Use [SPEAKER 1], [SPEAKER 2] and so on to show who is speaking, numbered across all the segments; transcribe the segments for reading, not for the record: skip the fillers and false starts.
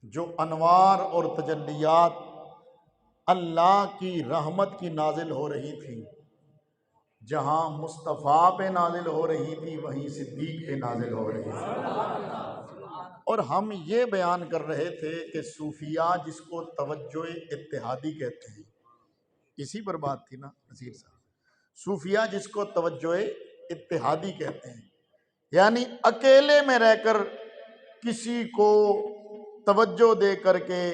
[SPEAKER 1] جو انوار اور تجلیات اللہ کی رحمت کی نازل ہو رہی تھی، جہاں مصطفیٰ پہ نازل ہو رہی تھی وہیں صدیق پہ نازل ہو رہی تھی۔ اور ہم یہ بیان کر رہے تھے کہ صوفیہ جس کو توجہ اتحادی کہتے ہیں، اسی پر بات تھی نا نذیر صاحب، صوفیہ جس کو توجہ اتحادی کہتے ہیں، یعنی اکیلے میں رہ کر کسی کو توجہ دے کر کے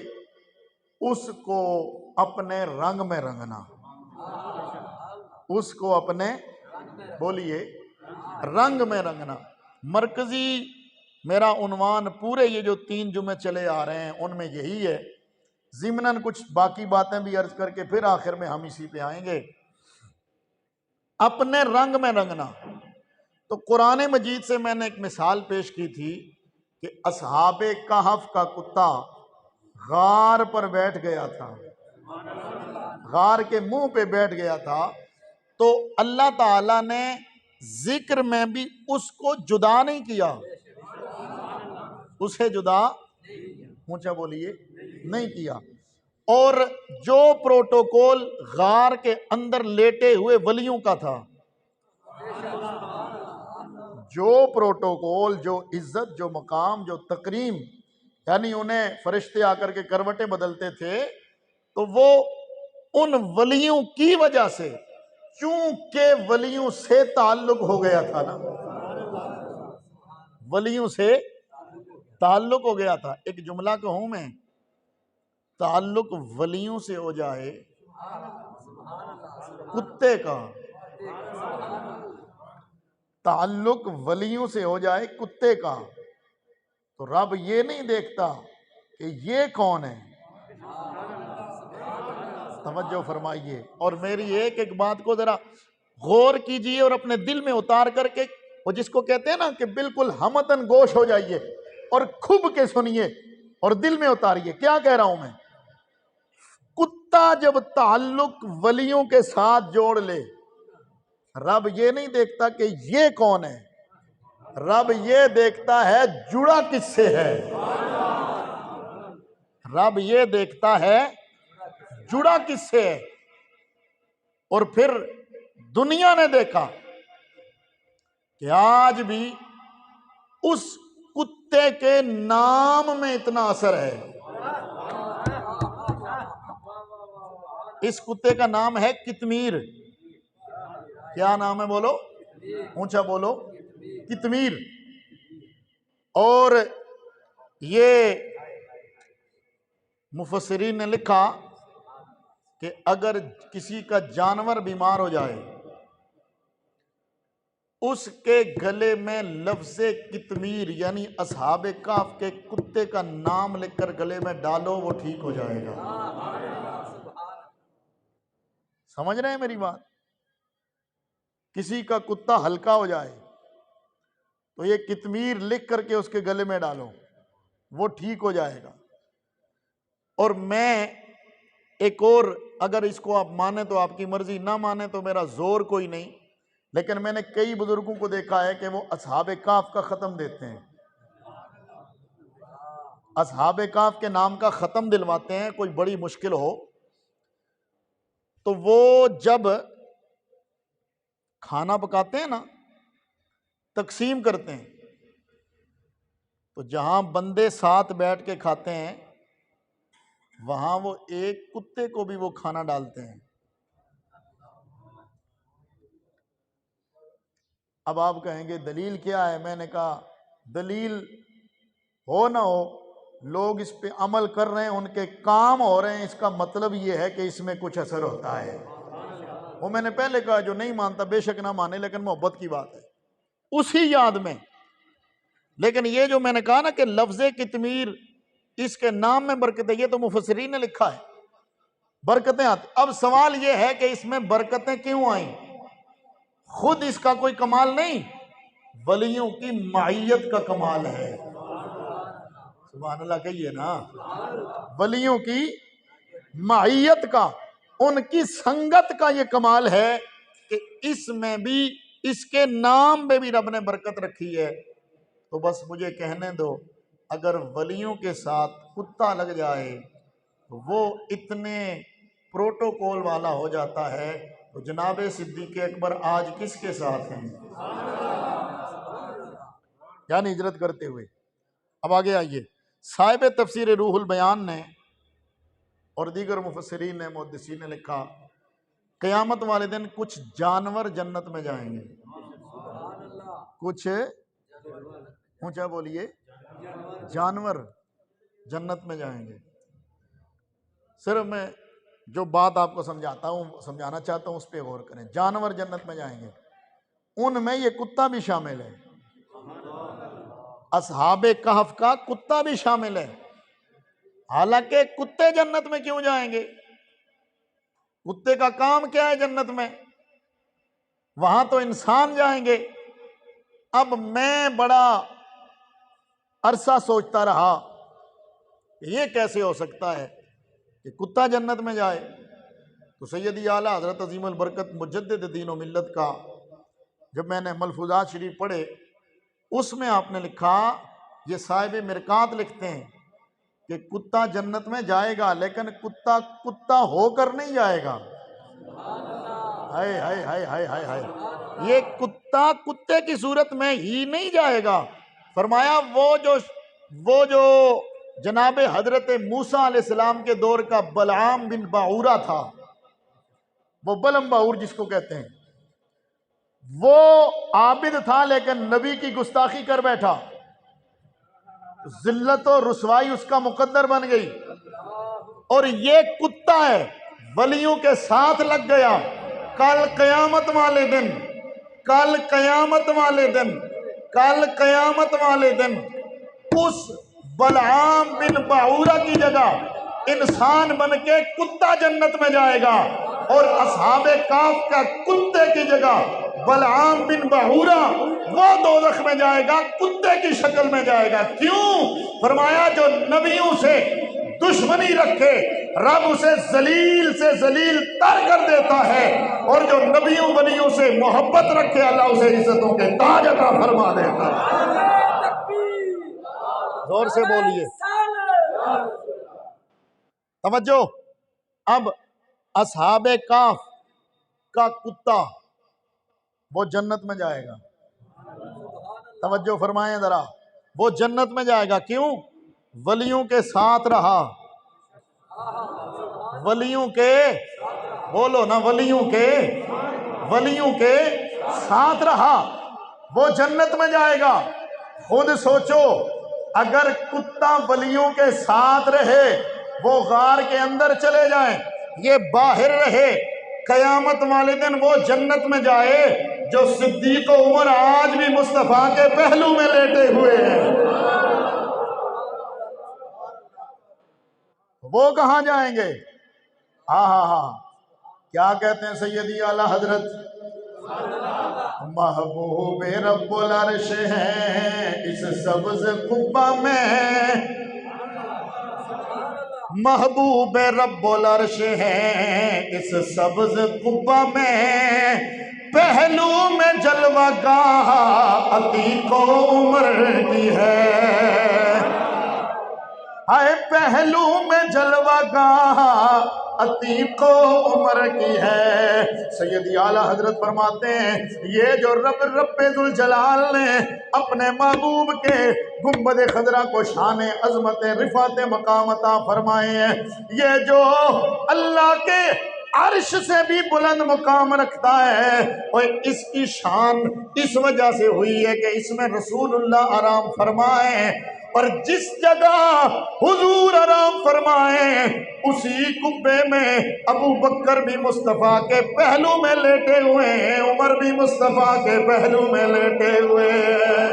[SPEAKER 1] اس کو اپنے رنگ میں رنگنا، اس کو اپنے بولیے رنگ میں رنگنا۔ مرکزی میرا عنوان پورے یہ جو 3 جمعے چلے آ رہے ہیں ان میں یہی ہے، ضمناً کچھ باقی باتیں بھی عرض کر کے پھر آخر میں ہم اسی پہ آئیں گے۔ اپنے رنگ میں رنگنا، تو قرآن مجید سے میں نے ایک مثال پیش کی تھی کہ اصحاب کہف کا کتا غار پر بیٹھ گیا تھا، غار کے منہ پہ بیٹھ گیا تھا، تو اللہ تعالیٰ نے ذکر میں بھی اس کو جدا نہیں کیا، اسے جدا اونچا بولیے نہیں کیا۔ اور جو پروٹوکول غار کے اندر لیٹے ہوئے ولیوں کا تھا، جو پروٹوکول، جو عزت، جو مقام، جو تکریم، یعنی انہیں فرشتے آ کر کے کروٹیں بدلتے تھے، تو وہ ان ولیوں کی وجہ سے، چونکہ ولیوں سے تعلق ہو گیا تھا نا، ولیوں سے تعلق ہو گیا تھا۔ ایک جملہ کہوں میں، تعلق ولیوں سے ہو جائے کتے کا، تعلق ولیوں سے ہو جائے کتے کا، تو رب یہ نہیں دیکھتا کہ یہ کون ہے۔ توجہ فرمائیے، اور میری ایک ایک بات کو ذرا غور کیجئے اور اپنے دل میں اتار کر کے، وہ جس کو کہتے ہیں نا کہ بالکل ہمتن گوش ہو جائیے اور کھب کے سنیے اور دل میں اتاریے، کیا کہہ رہا ہوں میں۔ کتا جب تعلق ولیوں کے ساتھ جوڑ لے، رب یہ نہیں دیکھتا کہ یہ کون ہے، رب یہ دیکھتا ہے جڑا کس سے ہے، رب یہ دیکھتا ہے جڑا کس سے ہے۔ اور پھر دنیا نے دیکھا کہ آج بھی اس کتے کے نام میں اتنا اثر ہے۔ اس کتے کا نام ہے قطمیر۔ کیا نام ہے؟ بولو اونچا بولو، قطمیر۔ اور یہ مفسرین نے لکھا کہ اگر کسی کا جانور بیمار ہو جائے، اس کے گلے میں لفظ قطمیر یعنی اصحاب کہف کے کتے کا نام لکھ کر گلے میں ڈالو، وہ ٹھیک ہو جائے گا۔ سمجھ رہے ہیں میری بات؟ کسی کا کتا ہلکا ہو جائے تو یہ قطمیر لکھ کر کے اس کے گلے میں ڈالو، وہ ٹھیک ہو جائے گا۔ اور میں ایک اور، اگر اس کو آپ مانیں تو آپ کی مرضی، نہ مانیں تو میرا زور کوئی نہیں، لیکن میں نے کئی بزرگوں کو دیکھا ہے کہ وہ اصحاب کہف کا ختم دیتے ہیں، اصحاب کہف کے نام کا ختم دلواتے ہیں، کوئی بڑی مشکل ہو تو وہ جب کھانا پکاتے ہیں نا، تقسیم کرتے ہیں، تو جہاں بندے ساتھ بیٹھ کے کھاتے ہیں وہاں وہ ایک کتے کو بھی وہ کھانا ڈالتے ہیں۔ اب آپ کہیں گے دلیل کیا ہے؟ میں نے کہا دلیل ہو نہ ہو، لوگ اس پہ عمل کر رہے ہیں، ان کے کام ہو رہے ہیں، اس کا مطلب یہ ہے کہ اس میں کچھ اثر ہوتا ہے۔ وہ میں نے پہلے کہا جو نہیں مانتا بے شک نہ مانے، لیکن محبت کی بات ہے اسی یاد میں۔ لیکن یہ جو میں نے کہا نا کہ لفظ قطمیر، اس کے نام میں برکت ہے، یہ تو مفسرین نے لکھا ہے، برکتیں آتی۔ اب سوال یہ ہے کہ اس میں برکتیں کیوں آئیں؟ خود اس کا کوئی کمال نہیں، ولیوں کی معیت کا کمال ہے۔ سبحان اللہ کہیے نا، ولیوں کی معیت کا، ان کی سنگت کا یہ کمال ہے کہ اس میں بھی، اس کے نام میں بھی رب نے برکت رکھی ہے۔ تو بس مجھے کہنے دو اگر ولیوں کے ساتھ کتا لگ جائے تو وہ اتنے پروٹوکول والا ہو جاتا ہے، تو جناب صدیق اکبر آج کس کے ساتھ ہیں؟ یعنی ہجرت کرتے ہوئے۔ اب آگے آئیے، صاحب تفسیر روح البیان نے اور دیگر مفسرین نے محدثین نے لکھا قیامت والے دن کچھ جانور جنت میں جائیں گے، کچھ اونچا بولیے، جانور جنت میں جائیں گے۔ صرف میں جو بات آپ کو سمجھانا چاہتا ہوں اس پہ غور کریں۔ جانور جنت میں جائیں گے، ان میں یہ کتا بھی شامل ہے، اصحاب کہف کا کتا بھی شامل ہے۔ حالانکہ کتے جنت میں کیوں جائیں گے؟ کتے کا کام کیا ہے جنت میں؟ وہاں تو انسان جائیں گے۔ اب میں بڑا عرصہ سوچتا رہا کہ یہ کیسے ہو سکتا ہے کہ کتا جنت میں جائے، تو سیدی اعلیٰ حضرت عظیم البرکت مجدد دین و ملت کا جب میں نے ملفوظات شریف پڑھے، اس میں آپ نے لکھا، یہ صاحب مرکات لکھتے ہیں کہ کتا جنت میں جائے گا، لیکن کتا ہو کر نہیں جائے گا۔ ہائے ہائے ہائے ہائے ہائے ہائے، یہ کتا کتے کی صورت میں ہی نہیں جائے گا۔ فرمایا وہ جو جناب حضرت موسیٰ علیہ السلام کے دور کا بلعام بن باعورہ تھا، وہ بلم باعور جس کو کہتے ہیں، وہ عابد تھا لیکن نبی کی گستاخی کر بیٹھا، ذلت و رسوائی اس کا مقدر بن گئی، اور یہ کتا ہے ولیوں کے ساتھ لگ گیا۔ کل قیامت والے دن اس بلعام بن باعورہ کی جگہ انسان بن کے کتا جنت میں جائے گا، اور اصحاب کہف کا کتے کی جگہ بلعام بن باعورہ وہ دوزخ میں جائے گا، کتے کی شکل میں جائے گا۔ کیوں؟ فرمایا جو نبیوں سے دشمنی رکھے رب اسے ذلیل سے ذلیل تر کر دیتا ہے، اور جو نبیوں ولیوں سے محبت رکھے اللہ اسے عزتوں کے تاج عطا فرما دیتا ہے۔ زور سے بولیے، توجہ۔ اب اصحاب کہف کا کتا وہ جنت میں جائے گا، توجہ فرمائیں ذرا، وہ جنت میں جائے گا۔ کیوں؟ ولیوں کے ساتھ رہا، ولیوں کے، بولو نا، ولیوں کے ساتھ رہا، وہ جنت میں جائے گا۔ خود سوچو، اگر کتا ولیوں کے ساتھ رہے، وہ غار کے اندر چلے جائیں، یہ باہر رہے، قیامت والے دن وہ جنت میں جائے جو صدیق و عمر آج بھی مصطفیٰ کے پہلو میں لیٹے ہوئے ہیں، وہ کہاں جائیں گے؟ کیا کہتے ہیں سیدی اعلیٰ حضرت؟ محبوب رب العرش ہیں اس سبز قبہ میں، محبوب رب العرش ہیں اس سبز قبہ میں، پہلو میں جلوہ گاہ عتیق و عمر کی ہے، ہائے پہلو میں جلوہ گاہ عتیق و عمر کی ہے۔ سیدی اعلیٰ حضرت فرماتے ہیں یہ جو رب ذوالجلال نے اپنے محبوب کے گنبد خضرا کو شان عظمت رفعت مقام عطا فرمائے ہیں، یہ جو اللہ کے عرش سے بھی بلند مقام رکھتا ہے، اور اس کی شان اس وجہ سے ہوئی ہے کہ اس میں رسول اللہ آرام فرمائے، اور جس جگہ حضور آرام فرمائے اسی قبے میں ابو بکر بھی مصطفیٰ کے پہلو میں لیٹے ہوئے ہیں، عمر بھی مصطفیٰ کے پہلو میں لیٹے ہوئے ہیں۔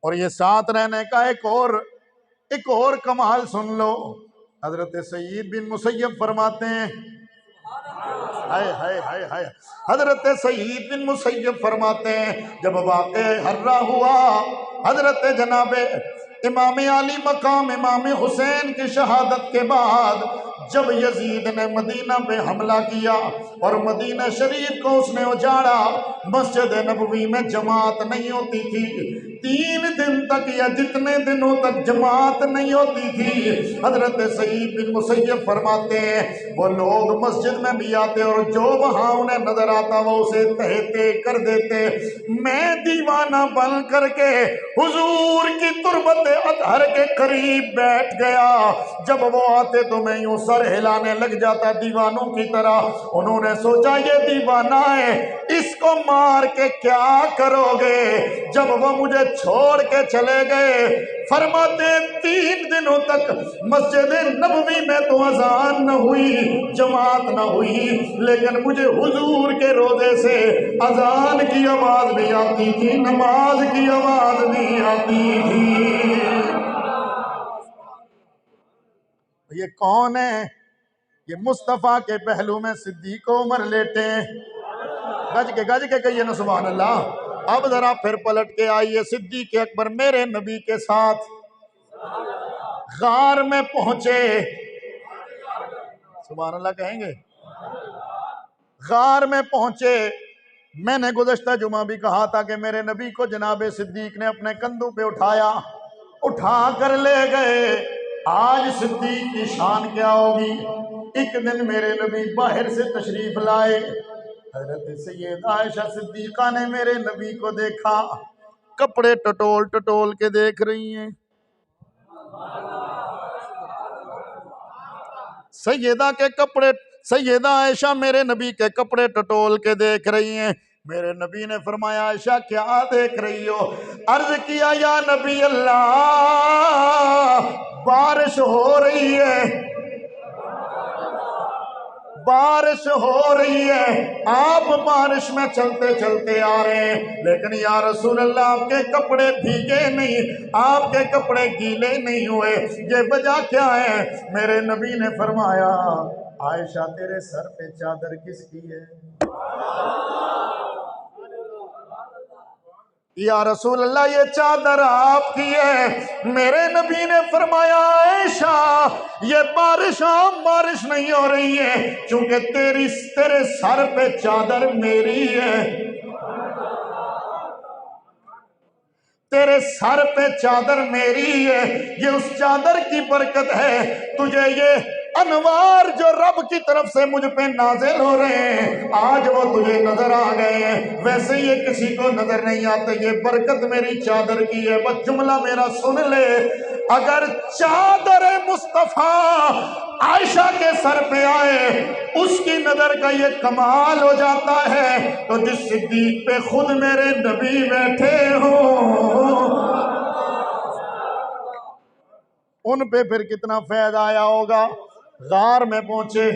[SPEAKER 1] اور یہ ساتھ رہنے کا ایک اور کمال سن لو، حضرت سعید بن مسیب فرماتے ہیں، حضرت سعید بن مسیب فرماتے ہیں جب واقعہ حرہ ہوا، حضرت جناب امام علی مقام امام حسین کی شہادت کے بعد جب یزید نے مدینہ پہ حملہ کیا اور مدینہ شریف کو اس نے اجاڑا، مسجد نبوی میں جماعت نہیں ہوتی تھی، 3 دن تک یا جتنے دنوں تک جماعت نہیں ہوتی تھی۔ حضرت سعید بن مسیب فرماتے ہیں وہ لوگ مسجد میں بھی آتے اور جو وہاں انہیں نظر آتا وہ اسے تہتے کر دیتے۔ میں دیوانہ بن کر کے حضور کی تربت اطہر کے قریب بیٹھ گیا، جب وہ آتے تو میں یوں سر ہلانے لگ جاتا دیوانوں کی طرح۔ انہوں نے سوچا یہ دیوانہ ہے، اس کو مار کے کیا کرو گے؟ جب وہ مجھے چھوڑ کے چلے گئے، فرماتے 3 دنوں تک مسجد نبوی میں تو اذان نہ ہوئی، جماعت نہ ہوئی، لیکن مجھے حضور کے روضے سے اذان کی آواز بھی آتی تھی، نماز کی آواز بھی آتی تھی۔ یہ کون ہے؟ یہ مصطفیٰ کے پہلو میں صدیق عمر لیٹے ہیں۔ گج کے کہیے نا سبحان اللہ۔ اب ذرا پھر پلٹ کے آئیے، صدیق اکبر میرے نبی کے ساتھ غار میں پہنچے، سبحان اللہ کہیں گے؟ غار میں پہنچے۔ میں نے گزشتہ جمعہ بھی کہا تھا کہ میرے نبی کو جناب صدیق نے اپنے کندھوں پہ اٹھایا، اٹھا کر لے گئے۔ آج صدیق کی شان کیا ہوگی؟ ایک دن میرے نبی باہر سے تشریف لائے، حضرت سیدہ عائشہ صدیقہ نے میرے نبی کو دیکھا، کپڑے ٹٹول ٹٹول کے دیکھ رہی ہیں۔ سیدہ عائشہ میرے نبی کے کپڑے ٹٹول کے دیکھ رہی ہیں۔ میرے نبی نے فرمایا عائشہ کیا دیکھ رہی ہو؟ عرض کیا یا نبی اللہ بارش ہو رہی ہے، بارش ہو رہی ہے، آپ بارش میں چلتے چلتے آ رہے ہیں، لیکن یا رسول اللہ آپ کے کپڑے بھیگے نہیں، آپ کے کپڑے گیلے نہیں ہوئے، یہ وجہ کیا ہے؟ میرے نبی نے فرمایا عائشہ تیرے سر پہ چادر کس کی ہے؟ یا رسول اللہ یہ چادر آپ کی ہے۔ میرے نبی نے فرمایا عائشہ یہ بارش عام بارش نہیں ہو رہی ہے، کیونکہ تیرے سر پہ چادر میری ہے، تیرے سر پہ چادر میری ہے، یہ اس چادر کی برکت ہے، تجھے یہ انوار جو رب کی طرف سے مجھ پہ نازل ہو رہے ہیں آج وہ تجھے نظر آ گئے ہیں، ویسے یہ کسی کو نظر نہیں آتے، یہ برکت میری چادر کی ہے۔ بس جملہ میرا سن لے، اگر چادر مصطفیٰ عائشہ کے سر پہ آئے اس کی نظر کا یہ کمال ہو جاتا ہے، تو جس صدیق پہ خود میرے نبی بیٹھے ہوں ان پہ پھر کتنا فیض آیا ہوگا۔ غار میں پہنچے،